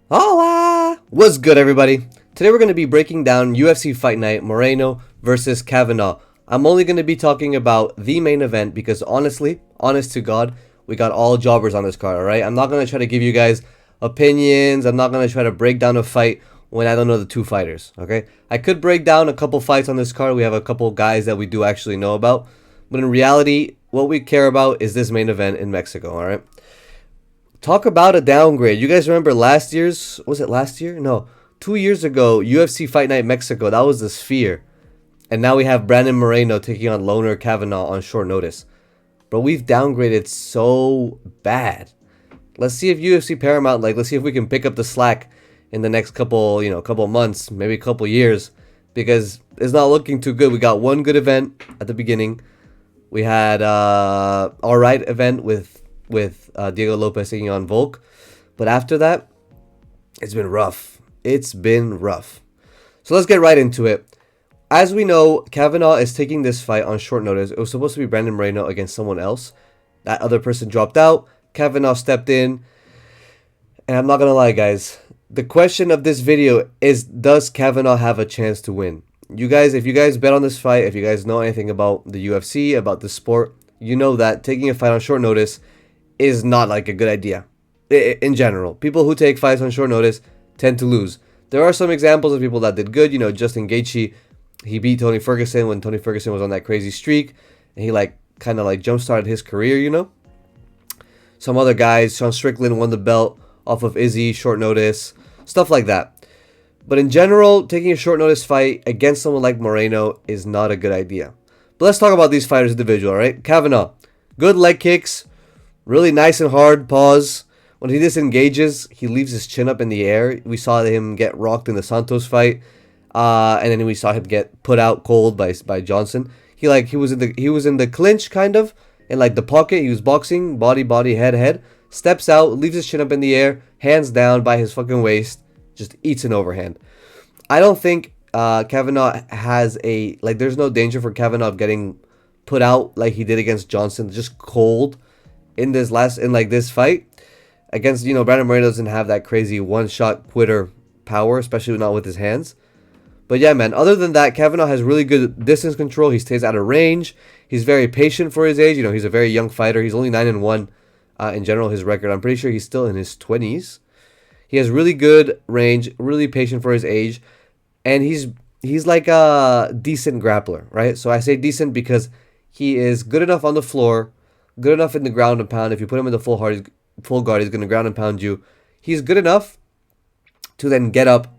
Hola! What's good, everybody? Today we're going to be breaking down UFC Fight Night Moreno versus Kavanagh. I'm only going to be talking about the main event because honestly, honest to God, we got all jobbers on this card, alright? I'm not going to try to give you guys opinions. I'm not going to try to break down a fight when I don't know the two fighters, okay? I could break down a couple fights on this card. We have a couple guys that we do actually know about. But in reality, what we care about is this main event in Mexico, alright? Talk about a downgrade. You guys remember last year's, was it last year? No, 2 years ago, UFC Fight Night Mexico. That was the Sphere. And now we have Brandon Moreno taking on Loner Kavanagh on short notice. Bro, we've downgraded so bad. Let's see if UFC Paramount, let's see if we can pick up the slack in the next couple months, maybe a couple years. Because it's not looking too good. We got one good event at the beginning. We had alright event with Diego Lopez taking on Volk. But after that, it's been rough. It's been rough. So let's get right into it. As we know, Kavanagh is taking this fight on short notice. It was supposed to be Brandon Moreno against someone else. That other person dropped out. Kavanagh stepped in. And I'm not going to lie, guys. The question of this video is, does Kavanagh have a chance to win? You guys, if you guys bet on this fight, if you guys know anything about the UFC, about the sport, you know that taking a fight on short notice is not like a good idea. In general, people who take fights on short notice tend to lose. There are some examples of people that did good. You know, Justin Gaethje, he beat Tony Ferguson when Tony Ferguson was on that crazy streak, and he kind of jump started his career. You know, some other guys, Sean Strickland won the belt off of Izzy short notice, stuff like that. But in general, taking a short notice fight against someone like Moreno is not a good idea. But let's talk about these fighters individually, all right? Kavanagh, good leg kicks, really nice and hard, pause. When he disengages, he leaves his chin up in the air. We saw him get rocked in the Santos fight, and then we saw him get put out cold by Johnson. He was in the clinch kind of, in the pocket. He was boxing, body, head, steps out, leaves his chin up in the air, hands down by his fucking waist, just eats an overhand. I don't think Kavanagh has there's no danger for Kavanagh getting put out like he did against Johnson, just cold in this fight. Against, Brandon Moreno doesn't have that crazy one-shot quitter power, especially not with his hands. But yeah, man, other than that, Kavanagh has really good distance control. He stays out of range. He's very patient for his age. He's a very young fighter. He's only 9-1 in general, his record. I'm pretty sure he's still in his 20s. He has really good range, really patient for his age, and he's like a decent grappler, right? So I say decent because he is good enough on the floor, good enough in the ground and pound. If you put him in the full guard, he's going to ground and pound you. He's good enough to then get up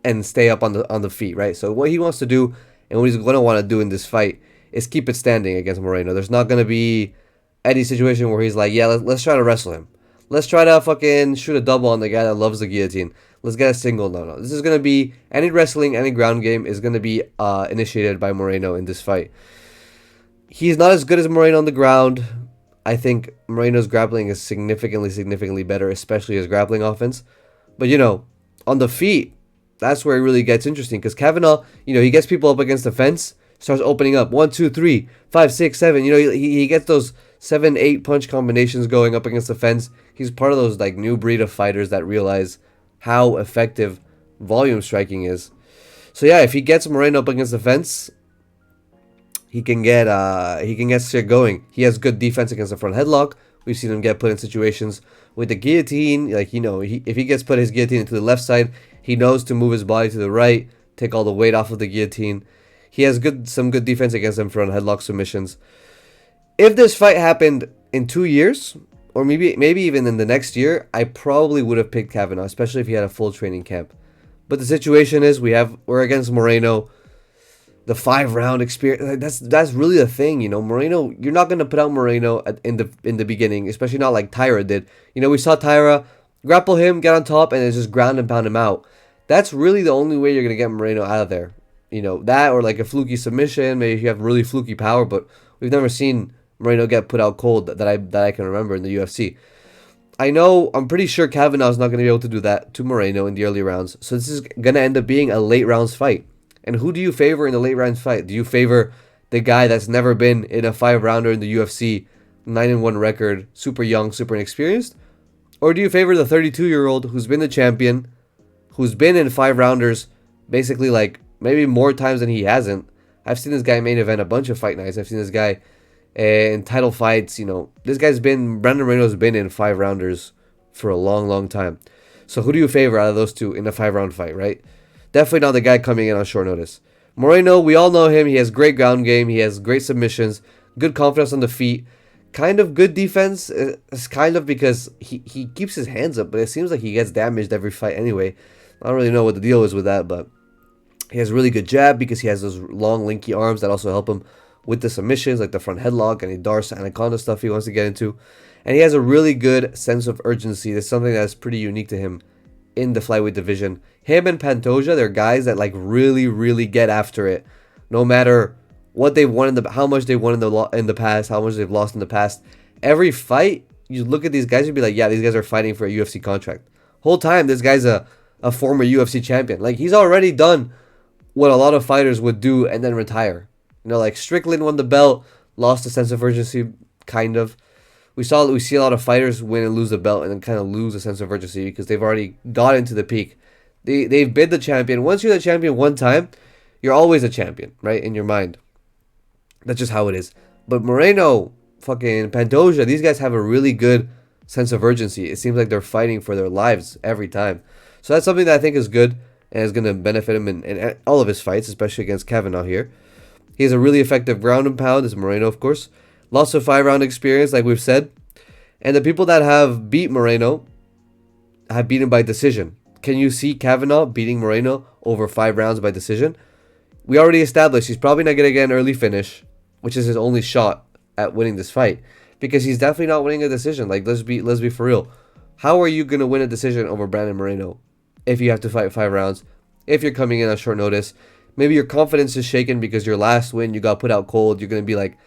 and stay up on the feet, right? So what he wants to do and what he's going to want to do in this fight is keep it standing against Moreno. There's not going to be any situation where he's like, yeah, let's try to wrestle him. Let's try to fucking shoot a double on the guy that loves the guillotine. Let's get a single. No. This is going to be, any wrestling, any ground game is going to be initiated by Moreno in this fight. He's not as good as Moreno on the ground. I think Moreno's grappling is significantly better, especially his grappling offense. But, on the feet, that's where it really gets interesting. Because Kavanagh, he gets people up against the fence, starts opening up. 1, 2, 3, 5, 6, 7. He gets those 7, 8 punch combinations going up against the fence. He's part of those new breed of fighters that realize how effective volume striking is. So yeah, if he gets Moreno up against the fence, he can get shit going. He has good defense against the front headlock. We've seen him get put in situations with the guillotine. If he gets put his guillotine into the left side, he knows to move his body to the right, take all the weight off of the guillotine. He has some good defense against them front headlock submissions. If this fight happened in 2 years, or maybe even in the next year, I probably would have picked Kavanagh, especially if he had a full training camp. But the situation is we're against Moreno. The 5-round experience, that's really the thing, Moreno, you're not going to put out Moreno in the beginning, especially not like Tyra did. We saw Tyra grapple him, get on top, and then just ground and pound him out. That's really the only way you're going to get Moreno out of there. That or a fluky submission, maybe if you have really fluky power, but we've never seen Moreno get put out cold that I can remember in the UFC. I'm pretty sure Kavanagh's not going to be able to do that to Moreno in the early rounds, so this is going to end up being a late rounds fight. And who do you favor in the late rounds fight? Do you favor the guy that's never been in a 5-rounder in the UFC, 9-1 record, super young, super inexperienced? Or do you favor the 32-year-old who's been the champion, who's been in 5 rounders basically like maybe more times than he hasn't? I've seen this guy main event a bunch of fight nights. I've seen this guy in title fights. This guy's been, Brandon Moreno's been in 5 rounders for a long, long time. So who do you favor out of those two in a 5 round fight, right? Definitely not the guy coming in on short notice. Moreno, we all know him. He has great ground game. He has great submissions, good confidence on the feet, kind of good defense. It's kind of because he keeps his hands up, but it seems like he gets damaged every fight anyway. I don't really know what the deal is with that, but he has really good jab because he has those long, lanky arms that also help him with the submissions, like the front headlock and the Darce Anaconda stuff he wants to get into. And he has a really good sense of urgency. That's something that's pretty unique to him in the flyweight division. Him and Pantoja, they're guys that like really, really get after it, no matter what they've won how much they won in the past, how much they've lost in the past. Every fight, you look at these guys and be like, yeah, these guys are fighting for a UFC contract. Whole time, this guy's a former UFC champion. Like, he's already done what a lot of fighters would do and then retire. Like Strickland won the belt, lost a sense of urgency, kind of. We see a lot of fighters win and lose the belt and then kind of lose a sense of urgency because they've already got into the peak. They've been the champion. Once you're the champion one time, you're always a champion, right? In your mind. That's just how it is. But Moreno, fucking Pantoja, these guys have a really good sense of urgency. It seems like they're fighting for their lives every time. So that's something that I think is good and is going to benefit him in all of his fights, especially against Kavanagh here. He has a really effective ground and pound, is Moreno, of course. Lots of 5 round experience, like we've said. And the people that have beat Moreno have beaten by decision. Can you see Kavanagh beating Moreno over 5 rounds by decision? We already established he's probably not going to get an early finish, which is his only shot at winning this fight, because he's definitely not winning a decision. Like, let's be for real. How are you going to win a decision over Brandon Moreno if you have to fight 5 rounds, if you're coming in on short notice? Maybe your confidence is shaken because your last win, you got put out cold. You're going to be like,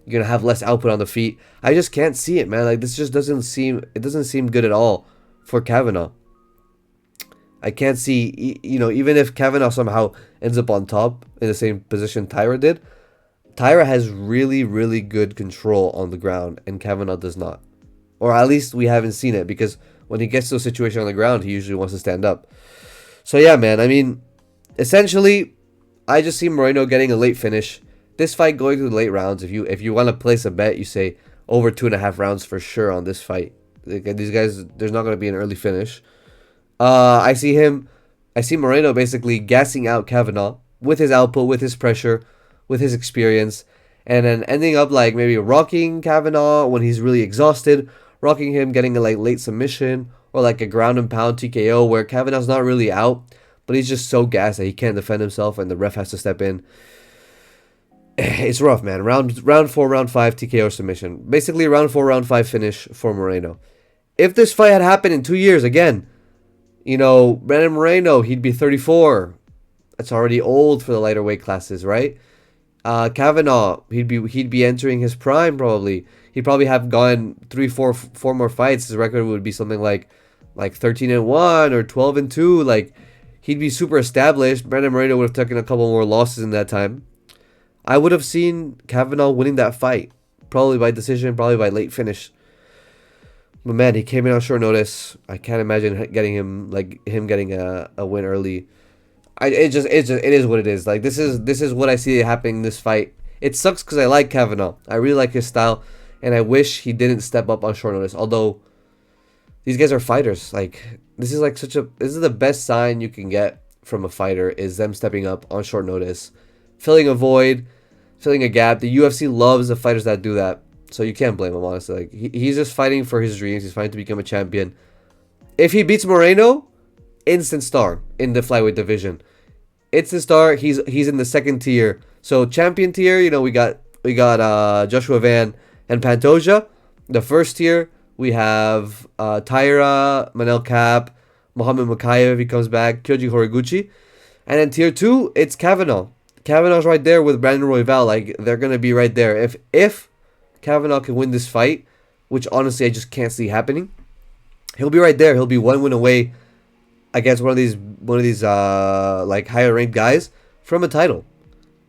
you're going to have less output on the feet. I just can't see it, man. Like, this just doesn't seem good at all for Kavanagh. I can't see, even if Kavanagh somehow ends up on top in the same position Tyra did, Tyra has really, really good control on the ground, and Kavanagh does not. Or at least we haven't seen it, because when he gets to a situation on the ground, he usually wants to stand up. So yeah, man, I mean, essentially, I just see Moreno getting a late finish. This fight going to the late rounds, if you want to place a bet, you say over 2.5 rounds for sure on this fight. These guys, there's not going to be an early finish. I see Moreno basically gassing out Kavanagh with his output, with his pressure, with his experience, and then ending up like maybe rocking Kavanagh when he's really exhausted, rocking him, getting a like late submission, or like a ground and pound TKO where Kavanagh's not really out, but he's just so gassed that he can't defend himself and the ref has to step in. It's rough, man. Round 4, round 5 TKO submission. Basically, round 4, round 5 finish for Moreno. If this fight had happened in 2 years, again, Brandon Moreno, he'd be 34. That's already old for the lighter weight classes, right? Kavanagh, he'd be entering his prime probably. He'd probably have gone 4 more fights. His record would be something like 13-1 or 12-2. Like, he'd be super established. Brandon Moreno would have taken a couple more losses in that time. I would have seen Kavanagh winning that fight, probably by decision, probably by late finish. But man, he came in on short notice. I can't imagine getting a win early. It is what it is. Like, this is what I see happening in this fight. It sucks because I like Kavanagh. I really like his style, and I wish he didn't step up on short notice. Although these guys are fighters. Like, this is the best sign you can get from a fighter, is them stepping up on short notice, filling a void, filling a gap. The UFC loves the fighters that do that, so you can't blame him, honestly. Like, he's just fighting for his dreams. He's fighting to become a champion. If he beats Moreno, instant star in the flyweight division. Instant star. He's in the second tier. So champion tier, we got Joshua Van and Pantoja. The first tier, we have Taira, Manel Cap, Muhammad Makayev if he comes back, Kyoji Horiguchi. And then tier 2, it's Kavanagh. Kavanagh's right there with Brandon Royval. Like, they're going to be right there. If Kavanagh can win this fight, which honestly I just can't see happening, he'll be right there. He'll be 1 win away against one of these like higher ranked guys from a title.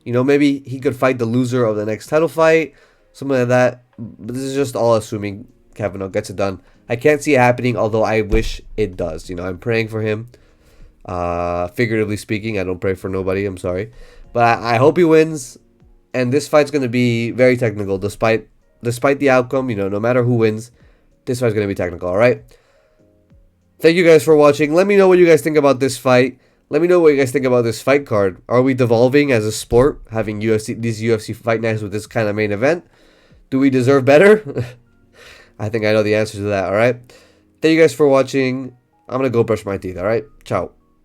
Maybe he could fight the loser of the next title fight, something like that. But this is just all assuming Kavanagh gets it done. I can't see it happening, although I wish it does. You know, I'm praying for him. Figuratively speaking, I don't pray for nobody. I'm sorry, but I hope he wins. And this fight's gonna be very technical, despite the outcome. You know, no matter who wins, this fight's gonna be technical. All right. Thank you guys for watching. Let me know what you guys think about this fight. Let me know what you guys think about this fight card. Are we devolving as a sport, having these UFC fight nights with this kind of main event? Do we deserve better? I think I know the answer to that, alright? Thank you guys for watching. I'm gonna go brush my teeth, alright? Ciao.